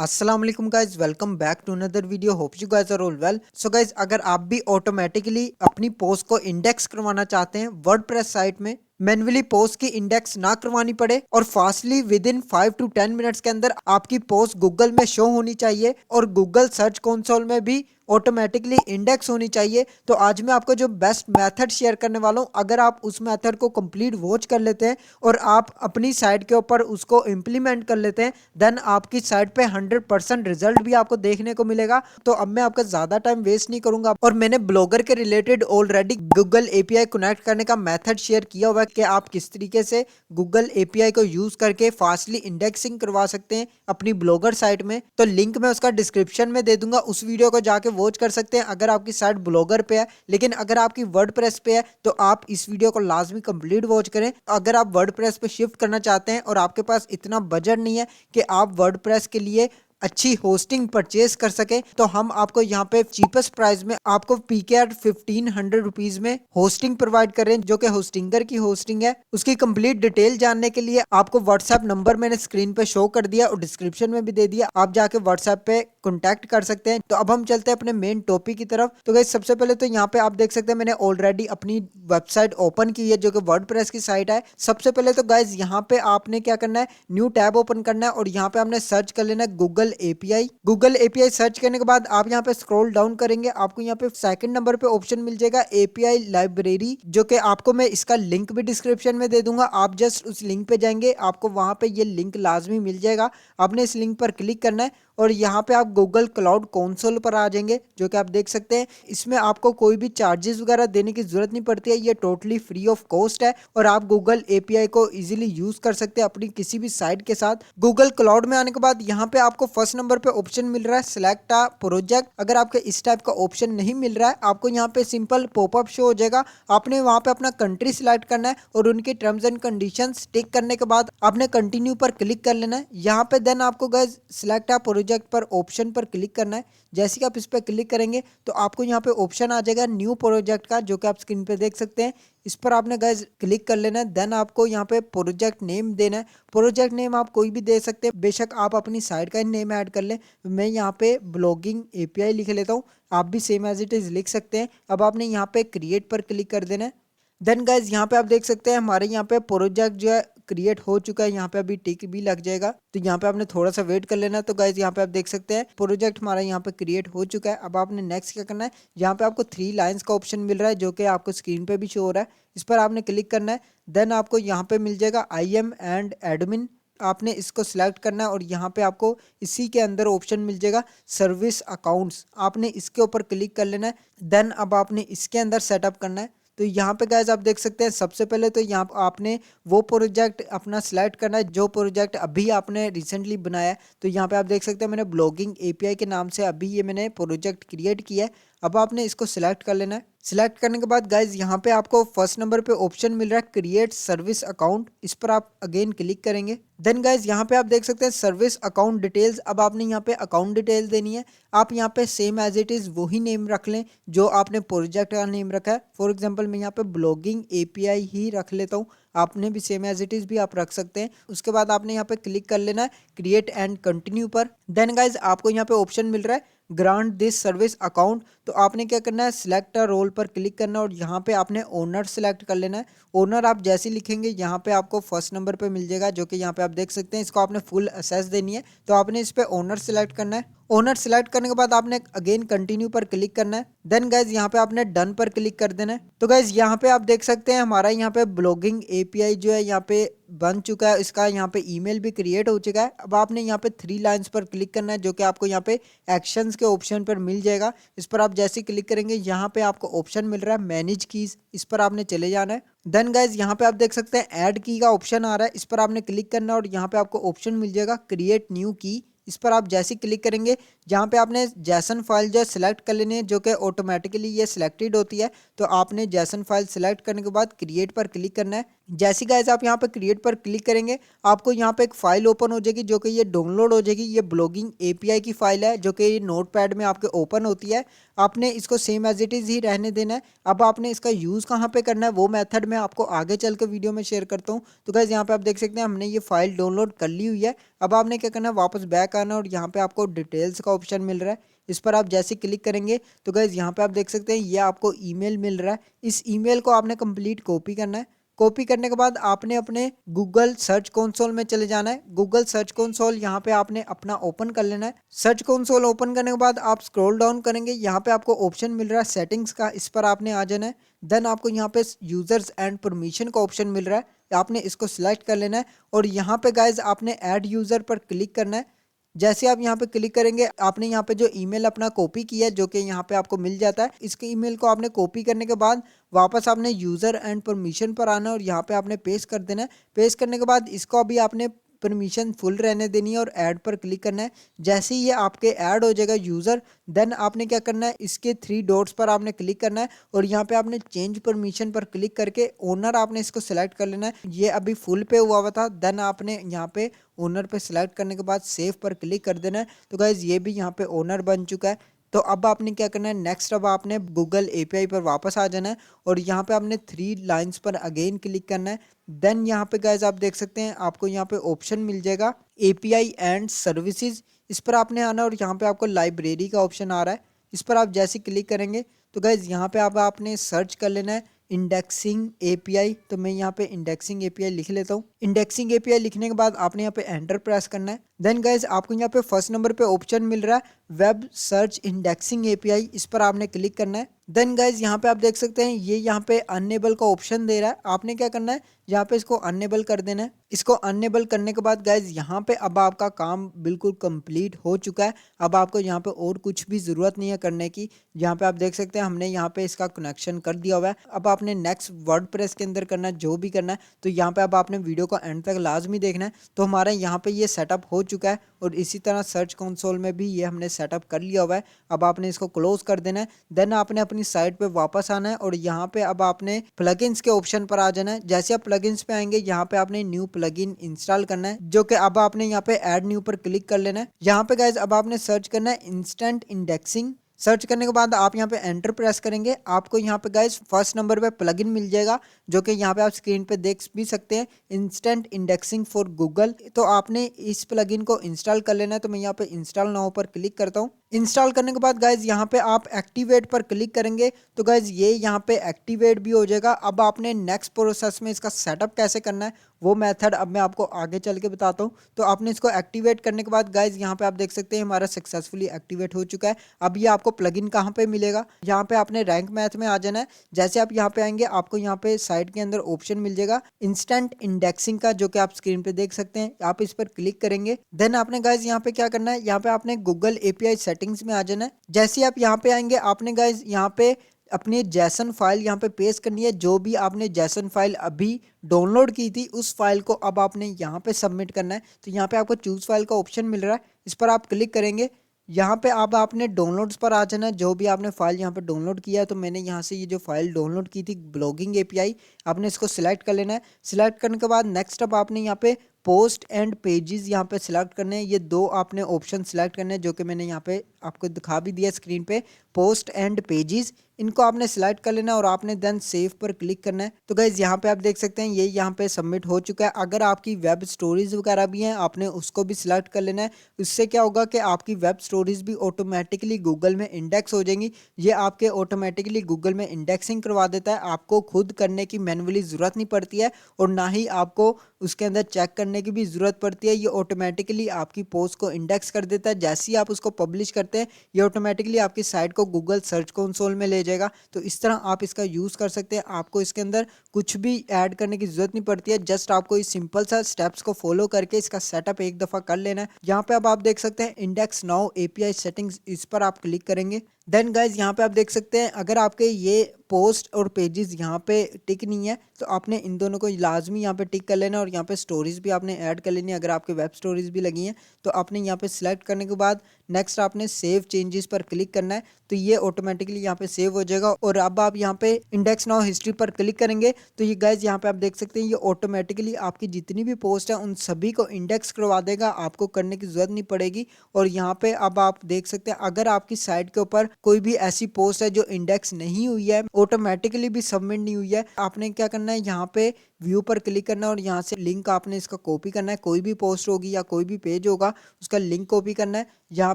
अस्सलाम वालेकुम guys, welcome back to another video. Hope you guys are all well. So guys, अगर आप भी ऑटोमेटिकली अपनी पोस्ट को इंडेक्स करवाना चाहते हैं वर्डप्रेस साइट में, मैन्युअली पोस्ट की इंडेक्स ना करवानी पड़े और fastly with in 5 to 10 minutes के अंदर आपकी पोस्ट गूगल में शो होनी चाहिए और गूगल सर्च कंसोल में भी ऑटोमेटिकली इंडेक्स होनी चाहिए, तो आज मैं आपको जो बेस्ट मेथड शेयर करने वाला हूं। अगर आप उस मेथड को कंप्लीट वॉच कर लेते हैं और आप अपनी साइट के ऊपर उसको इम्प्लीमेंट कर लेते हैं, देन आपकी साइट पे 100% रिजल्ट भी आपको देखने को मिलेगा। तो अब मैं आपका ज्यादा टाइम वेस्ट नहीं करूंगा और मैंने ब्लॉगर के related already Google API connect करने का मेथड शेयर किया हुआ है कि आप किस तरीके से गूगल एपीआई को यूज करके फास्टली इंडेक्सिंग करवा सकते हैं अपनी ब्लॉगर साइट में। तो लिंक मैं उसका डिस्क्रिप्शन में दे दूंगा, उस वीडियो को जाके वॉच कर सकते हैं अगर आपकी साइट ब्लॉगर पे है। लेकिन अगर आपकी वर्डप्रेस पे है तो आप इस वीडियो को लाजमी कंप्लीट वॉच करें। अगर आप वर्डप्रेस पे शिफ्ट करना चाहते हैं और आपके पास इतना बजट नहीं है कि आप वर्डप्रेस के लिए अच्छी होस्टिंग परचेज कर सके, तो हम आपको यहाँ पे चीपेस्ट प्राइस में आपको पीके एट 1500 रुपीज में होस्टिंग प्रोवाइड कर रहे हैं, जो कि होस्टिंगर की होस्टिंग है। उसकी कंप्लीट डिटेल जानने के लिए आपको व्हाट्सएप नंबर मैंने स्क्रीन पे शो कर दिया और डिस्क्रिप्शन में भी दे दिया, आप जाके व्हाट्सएप पे कॉन्टैक्ट कर सकते हैं। तो अब हम चलते हैं अपने मेन टॉपिक की तरफ। तो गाइस, सबसे पहले तो यहाँ पे आप देख सकते हैं मैंने ऑलरेडी अपनी वेबसाइट ओपन की है, जो कि वर्डप्रेस की साइट है। सबसे पहले तो गाइस यहाँ पे आपने क्या करना है, न्यू टैब ओपन करना है और यहाँ पे आपने सर्च कर लेना है Google API. Google API search करने के बाद आप यहाँ पे स्क्रॉल डाउन करेंगे, आपको यहाँ पे सेकंड नंबर पे ऑप्शन मिल जाएगा एपीआई लाइब्रेरी, जो कि आपको मैं इसका लिंक भी डिस्क्रिप्शन में दे दूंगा। आप जस्ट उस लिंक पे जाएंगे, आपको वहां पे ये लिंक लाजमी मिल जाएगा। आपने इस लिंक पर क्लिक करना है और यहाँ पे आप गूगल क्लाउड कंसोल पर आ जाएंगे, जो कि आप देख सकते हैं। इसमें आपको कोई भी चार्जेस वगैरह देने की जरूरत नहीं पड़ती है, ये टोटली फ्री ऑफ कॉस्ट है और आप गूगल एपीआई को इजीली यूज कर सकते हैं अपनी किसी भी साइट के साथ। गूगल क्लाउड में आने के बाद यहाँ पे आपको फर्स्ट नंबर पे ऑप्शन मिल रहा है सिलेक्ट अ प्रोजेक्ट। अगर आपके इस टाइप का ऑप्शन नहीं मिल रहा है, आपको यहाँ पे सिंपल पॉपअप शो हो जाएगा। आपने वहां पे अपना कंट्री सिलेक्ट करना है और उनकी टर्म्स एंड कंडीशंस टिक करने के बाद आपने कंटिन्यू पर क्लिक कर लेना है। यहाँ पे देन आपको गाइस सिलेक्ट अ प्रोजेक्ट पर ऑप्शन पर क्लिक करना है। जैसे कि आप इस पर क्लिक करेंगे तो आपको यहाँ पे ऑप्शन आ जाएगा न्यू प्रोजेक्ट का, जो कि आप स्क्रीन पे देख सकते हैं। इस पर आपने गाइस क्लिक कर लेना है। देन आपको यहाँ पे प्रोजेक्ट नेम देना है। प्रोजेक्ट नेम आप कोई भी दे सकते हैं, बेशक आप अपनी साइट का ही नेम ऐड कर लें। मैं यहाँ पे ब्लॉगिंग एपीआई लिख लेता हूँ, आप भी सेम एज इट इज लिख सकते हैं। अब आपने यहाँ पे क्रिएट पर क्लिक कर देना है। देन गाइज यहाँ पे आप देख सकते हैं हमारे यहाँ पे प्रोजेक्ट जो है क्रिएट हो चुका है। यहाँ पे अभी टिक भी लग जाएगा, तो यहाँ पे आपने थोड़ा सा वेट कर लेना है। तो गाइज यहाँ पे आप देख सकते हैं प्रोजेक्ट हमारा यहाँ पे क्रिएट हो चुका है। अब आपने नेक्स्ट क्या करना है, यहाँ पे आपको 3 लाइन्स का ऑप्शन मिल रहा है, जो कि आपको स्क्रीन पे भी शो हो रहा है। इस पर आपने क्लिक करना है। देन आपको यहाँ पे मिल जाएगा आई एम एंड एडमिन, आपने इसको सिलेक्ट करना है और यहाँ पे आपको इसी के अंदर ऑप्शन मिल जाएगा सर्विस अकाउंट्स, आपने इसके ऊपर क्लिक कर लेना है। देन अब आपने इसके अंदर सेटअप करना है। तो यहाँ पे गाइज आप देख सकते हैं सबसे पहले तो यहाँ आपने वो प्रोजेक्ट अपना सिलेक्ट करना है जो प्रोजेक्ट अभी आपने रिसेंटली बनाया है। तो यहाँ पे आप देख सकते हैं मैंने ब्लॉगिंग एपीआई के नाम से अभी ये मैंने प्रोजेक्ट क्रिएट किया है। अब आपने इसको सिलेक्ट कर लेना है। सिलेक्ट करने के बाद गाइज यहाँ पे आपको फर्स्ट नंबर पे ऑप्शन मिल रहा है क्रिएट सर्विस अकाउंट, इस पर आप अगेन क्लिक करेंगे। देन गाइज यहाँ पे आप देख सकते हैं सर्विस अकाउंट डिटेल्स। अब आपने यहाँ पे अकाउंट डिटेल्स देनी है। आप यहाँ पे सेम एज इट इज वही नेम रख लें जो आपने प्रोजेक्ट का नेम रखा है। फॉर एग्जांपल मैं यहाँ पे ब्लॉगिंग एपीआई ही रख लेता हूँ, आपने भी सेम एज इट इज भी आप रख सकते हैं। उसके बाद आपने यहाँ पे क्लिक कर लेना है क्रिएट एंड कंटिन्यू पर। देन गाइज आपको यहाँ पे ऑप्शन मिल रहा है ग्रांट दिस सर्विस अकाउंट। तो आपने क्या करना है, सिलेक्ट अ रोल पर क्लिक करना है और यहाँ पे आपने ओनर सेलेक्ट कर लेना है। ओनर आप जैसे लिखेंगे यहाँ पे आपको फर्स्ट नंबर पे मिल जाएगा, जो कि यहाँ पे आप देख सकते हैं। इसको आपने फुल एसेस देनी है, तो आपने इस पे ओनर सेलेक्ट करना है। ओनर सेलेक्ट करने के बाद आपने अगेन कंटिन्यू पर क्लिक करना है। देन गाइज यहाँ पे आपने डन पर क्लिक कर देना है। तो गाइज यहाँ पे आप देख सकते हैं हमारा यहाँ पे ब्लॉगिंग एपीआई जो है यहाँ पे बन चुका है, इसका यहाँ पे ईमेल भी क्रिएट हो चुका है। अब आपने यहाँ पे 3 लाइन्स पर क्लिक करना है, जो कि आपको यहाँ पे एक्शंस के ऑप्शन पर मिल जाएगा। इस पर आप जैसे क्लिक करेंगे यहाँ पे आपको ऑप्शन मिल रहा है मैनेज कीज, इस पर आपने चले जाना है। देन गाइज यहाँ पे आप देख सकते हैं ऐड की का ऑप्शन आ रहा है, इस पर आपने क्लिक करना है और यहाँ पे आपको ऑप्शन मिल जाएगा क्रिएट न्यू की, इस पर आप जैसे क्लिक करेंगे यहाँ पे आपने जैसन फाइल जो सिलेक्ट कर लेनी है, जो कि ऑटोमेटिकली ये सिलेक्टेड होती है। तो आपने जैसन फाइल सिलेक्ट करने के बाद क्रिएट पर क्लिक करना है। जैसे गाइस आप यहाँ पे क्रिएट पर क्लिक करेंगे, आपको यहाँ पे एक फाइल ओपन हो जाएगी, जो कि ये डाउनलोड हो जाएगी। ये ब्लॉगिंग एपीआई की फाइल है, जो कि ये नोटपैड में आपके ओपन होती है। आपने इसको सेम एज इट इज़ ही रहने देना है। अब आपने इसका यूज़ कहाँ पे करना है, वो मेथड मैं आपको आगे चल के वीडियो में शेयर करता हूँ। तो गाइस यहाँ पे आप देख सकते हैं हमने ये फाइल डाउनलोड कर ली हुई है। अब आपने क्या करना है, वापस बैक आना और यहाँ पे आपको डिटेल्स का ऑप्शन मिल रहा है, इस पर आप जैसे क्लिक करेंगे तो गाइस यहाँ पे आप देख सकते हैं ये आपको ईमेल मिल रहा है। इस ईमेल को आपने कंप्लीट कॉपी करना है। कॉपी करने के बाद आपने अपने गूगल सर्च कंसोल में चले जाना है। गूगल सर्च कंसोल यहाँ पे आपने अपना ओपन कर लेना है। सर्च कंसोल ओपन करने के बाद आप स्क्रॉल डाउन करेंगे, यहाँ पे आपको ऑप्शन मिल रहा है सेटिंग्स का, इस पर आपने आ जाना है। देन आपको यहाँ पे यूजर्स एंड परमिशन का ऑप्शन मिल रहा है, आपने इसको सिलेक्ट कर लेना है। और यहाँ पे गाइज आपने ऐड यूजर पर क्लिक करना है। जैसे आप यहाँ पे क्लिक करेंगे, आपने यहाँ पे जो ईमेल अपना कॉपी किया है, जो कि यहाँ पे आपको मिल जाता है, इसके ईमेल को आपने कॉपी करने के बाद वापस आपने यूज़र एंड परमिशन पर आना है और यहाँ पे आपने पेस्ट कर देना है। पेस्ट करने के बाद इसको अभी आपने परमिशन फुल रहने देनी है और ऐड पर क्लिक करना है। जैसे ही ये आपके ऐड हो जाएगा यूज़र, देन आपने क्या करना है, इसके 3 डॉट्स पर आपने क्लिक करना है और यहाँ पे आपने चेंज परमिशन पर क्लिक करके ओनर आपने इसको सिलेक्ट कर लेना है। ये अभी फुल पे हुआ था। देन आपने यहाँ पे ओनर पे सिलेक्ट करने के बाद सेव पर क्लिक कर देना है। तो गाइज ये भी यहाँ पे ओनर बन चुका है। तो अब आपने क्या करना है, नेक्स्ट अब आपने गूगल एपीआई पर वापस आ जाना है और यहाँ पे आपने 3 लाइंस पर अगेन क्लिक करना है। देन यहाँ पे गाइज आप देख सकते हैं आपको यहाँ पे ऑप्शन मिल जाएगा एपीआई एंड सर्विसेज, इस पर आपने आना और यहाँ पे आपको लाइब्रेरी का ऑप्शन आ रहा है, इस पर आप जैसे क्लिक करेंगे तो गाइज यहाँ पे आप आपने सर्च कर लेना है इंडेक्सिंग एपीआई। तो मैं यहाँ पे इंडेक्सिंग एपीआई लिख लेता हूँ। इंडेक्सिंग एपीआई लिखने के बाद आपने यहाँ पे एंटर प्रेस करना है। देन गाइज आपको यहाँ पे फर्स्ट नंबर पे ऑप्शन मिल रहा है वेब सर्च इंडेक्सिंग एपीआई, इस पर आपने क्लिक करना है। देन गाइज यहाँ पे आप देख सकते हैं ये यहाँ पे अनेबल का ऑप्शन दे रहा है, आपने क्या करना है, यहाँ पे इसको अनेबल कर देना है। इसको अनेबल करने के बाद गाइज यहाँ पे अब आपका काम बिल्कुल कंप्लीट हो चुका है। अब आपको यहाँ पे और कुछ भी ज़रूरत नहीं है करने की। यहाँ पे आप देख सकते हैं हमने यहाँ पे इसका कनेक्शन कर दिया हुआ है। अब आपने नेक्स्ट वर्डप्रेस के अंदर करना है जो भी करना है। तो यहाँ पे अब आपने वीडियो को एंड तक लाजमी देखना है। तो हमारा यहाँ पे ये सेटअप हो चुका है और इसी तरह सर्च कंसोल में भी ये हमने सेटअप कर लिया हुआ है। अब आपने इसको क्लोज कर देना है। देन आपने अपनी साइट पे वापस आना है और यहाँ पे अब आपने प्लगइन्स के ऑप्शन पर आ जाना है। जैसे आप प्लगइन्स पे आएंगे, यहाँ पे आपने न्यू प्लगइन इंस्टॉल करना है, जो कि अब आपने यहाँ पे ऐड न्यू पर क्लिक कर लेना है। यहाँ पे गाइज अब आपने सर्च करना है इंस्टेंट इंडेक्सिंग। सर्च करने के बाद आप यहाँ पे एंटर प्रेस करेंगे, आपको यहाँ पे गाइज फर्स्ट नंबर पे प्लगइन मिल जाएगा, जो कि यहाँ पे आप स्क्रीन पे देख भी सकते हैं, इंस्टेंट इंडेक्सिंग फॉर गूगल। तो आपने इस प्लगइन को इंस्टॉल कर लेना है। तो मैं यहाँ पे इंस्टॉल नाउ पर क्लिक करता हूँ। इंस्टॉल करने के बाद गाइज यहाँ पे आप एक्टिवेट पर क्लिक करेंगे तो गाइज ये यहाँ पे एक्टिवेट भी हो जाएगा। अब आपने नेक्स्ट प्रोसेस में इसका सेटअप कैसे करना है वो मेथड अब मैं आपको आगे चल के बताता हूँ। तो आपने इसको एक्टिवेट करने के बाद गाइज यहाँ पे आप देख सकते हैं हमारा सक्सेसफुली एक्टिवेट हो चुका है। अब ये आपको प्लगइन कहाँ पे मिलेगा, यहाँ पे आपने रैंक मैथ में आ जाना है। जैसे आप यहाँ पे आएंगे, आपको यहाँ पे साइड के अंदर ऑप्शन मिल जाएगा इंस्टेंट इंडेक्सिंग का, जो कि आप स्क्रीन पे देख सकते हैं। आप इस पर क्लिक करेंगे। देन आपने गाइज यहाँ पे क्या करना है, यहाँ पे आपने गूगल एपीआई सेटिंग्स में आ जाना है। जैसे ही आप यहाँ पे आएंगे, आपने गाइज यहाँ पे अपनी जैसन फाइल यहाँ पे पेस्ट करनी है। जो भी आपने जैसन फाइल अभी डाउनलोड की थी उस फाइल को अब आपने यहाँ पे सबमिट करना है। तो यहाँ पे आपको चूज फाइल का ऑप्शन मिल रहा है, इस पर आप क्लिक करेंगे। यहाँ पे अब आपने डाउनलोड्स पर आ जाना है, जो भी आपने फाइल यहाँ पे डाउनलोड किया है। तो मैंने यहाँ से ये जो फाइल डाउनलोड की थी ब्लॉगिंग एपीआई, आपने इसको सिलेक्ट कर लेना है। सिलेक्ट करने के बाद नेक्स्ट अब आपने यहाँ पे पोस्ट एंड पेजेस यहाँ पे सिलेक्ट करने हैं। ये दो आपने ऑप्शन सिलेक्ट करने हैं, जो कि मैंने यहाँ पे आपको दिखा भी दिया स्क्रीन पे, पोस्ट एंड पेजेस। इनको आपने सिलेक्ट कर लेना और आपने देन सेव पर क्लिक करना है। तो गाइज यहाँ पे आप देख सकते हैं ये यहाँ पे सबमिट हो चुका है। अगर आपकी वेब स्टोरीज वगैरह भी हैं, आपने उसको भी सिलेक्ट कर लेना है। इससे क्या होगा कि आपकी वेब स्टोरीज भी ऑटोमेटिकली गूगल में इंडेक्स हो जाएंगी। ये आपके ऑटोमेटिकली गूगल में इंडेक्सिंग करवा देता है, आपको खुद करने की मैनुअली ज़रूरत नहीं पड़ती है और ना ही आपको उसके अंदर चेक करने की भी ज़रूरत पड़ती है। ये ऑटोमेटिकली आपकी पोस्ट को इंडेक्स कर देता है। जैसे ही आप उसको पब्लिश करते हैं, ये ऑटोमेटिकली आपकी साइट को गूगल सर्च कंसोल में ले जाएगा। तो इस तरह आप इसका यूज़ कर सकते हैं। आपको इसके अंदर कुछ भी ऐड करने की ज़रूरत नहीं पड़ती है, जस्ट आपको इस सिंपल सा स्टेप्स को फॉलो करके इसका सेटअप एक दफ़ा कर लेना है। यहाँ पे अब आप देख सकते हैं इंडेक्स नाउ एपीआई सेटिंग्स, इस पर आप क्लिक करेंगे। देन गाइज यहाँ पे आप देख सकते हैं अगर आपके ये पोस्ट और पेजेस यहाँ पे टिक नहीं है तो आपने इन दोनों को लाजमी यहाँ पे टिक कर लेना और यहाँ पे स्टोरीज भी आपने ऐड कर लेनी है। अगर आपके वेब स्टोरीज भी लगी हैं तो आपने यहाँ पे सिलेक्ट करने के बाद नेक्स्ट आपने सेव चेंजेस पर क्लिक करना है, तो ये ऑटोमेटिकली यहाँ पे सेव हो जाएगा। और अब आप यहाँ पे इंडेक्स नाउ हिस्ट्री पर क्लिक करेंगे तो ये गाइज यहाँ पे आप देख सकते हैं ये ऑटोमेटिकली आपकी जितनी भी पोस्ट है उन सभी को इंडेक्स करवा देगा, आपको करने की जरूरत नहीं पड़ेगी। और यहाँ पे अब आप देख सकते हैं अगर आपकी साइट के ऊपर कोई भी ऐसी पोस्ट है जो इंडेक्स नहीं हुई है, ऑटोमेटिकली भी सबमिट नहीं हुई है, आपने क्या करना है यहाँ पे व्यू पर क्लिक करना है और यहाँ से लिंक आपने इसका कॉपी करना है। कोई भी पोस्ट होगी या कोई भी पेज होगा उसका लिंक कॉपी करना है। यहाँ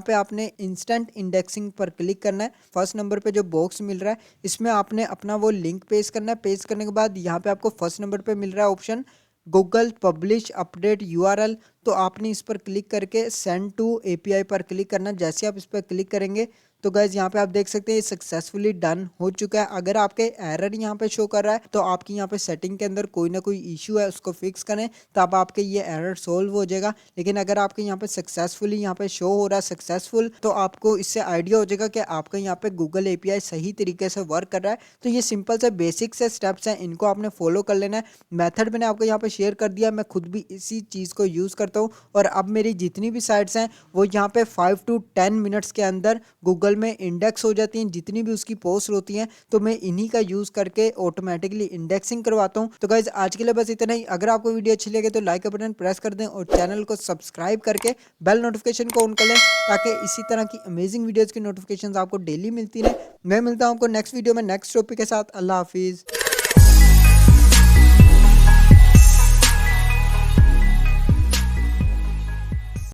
पे आपने इंस्टेंट इंडेक्सिंग पर क्लिक करना है। फर्स्ट नंबर पे जो बॉक्स मिल रहा है इसमें आपने अपना वो लिंक पेस्ट करना है। पेस्ट करने के बाद यहाँ पे आपको फर्स्ट नंबर पे मिल रहा है option Google publish update URL, तो आपने इस पर क्लिक करके सेंड टू एपीआई पर क्लिक करना। जैसे आप इस पर क्लिक करेंगे तो गाइज यहाँ पे आप देख सकते हैं ये सक्सेसफुली डन हो चुका है। अगर आपके एरर यहाँ पे शो कर रहा है तो आपकी यहाँ पे सेटिंग के अंदर कोई ना कोई इशू है, उसको फिक्स करें तब आपके ये एरर सोल्व हो जाएगा। लेकिन अगर आपके यहाँ पे सक्सेसफुली यहाँ पे शो हो रहा है सक्सेसफुल, तो आपको इससे आइडिया हो जाएगा कि आपका यहाँ पे गूगल एपीआई सही तरीके से वर्क कर रहा है। तो ये सिंपल से बेसिक से स्टेप्स हैं, इनको आपने फॉलो कर लेना है। मेथड मैंने आपको यहाँ पे शेयर कर दिया, मैं खुद भी इसी चीज़ को यूज़ करता हूँ और अब मेरी जितनी भी साइट्स हैं वो यहाँ पे 5 to 10 मिनट्स के अंदर गूगल में इंडेक्स हो जाती हैं। जितनी भी उसकी पोस्ट होती हैं तो मैं इन्हीं का यूज़ करके ऑटोमेटिकली इंडेक्सिंग करवाता हूँ। तो गाइज आज के लिए बस इतना ही। अगर आपको वीडियो अच्छी लगे तो लाइक का बटन प्रेस कर दें और चैनल को सब्सक्राइब करके बेल नोटिफिकेशन को ऑन कर लें ताकि इसी तरह की अमेजिंग वीडियोज़ की नोटिफिकेशन आपको डेली मिलती रहे। मैं मिलता हूँ आपको नेक्स्ट वीडियो में नेक्स्ट टॉपिक के साथ। अल्लाह हाफिज़।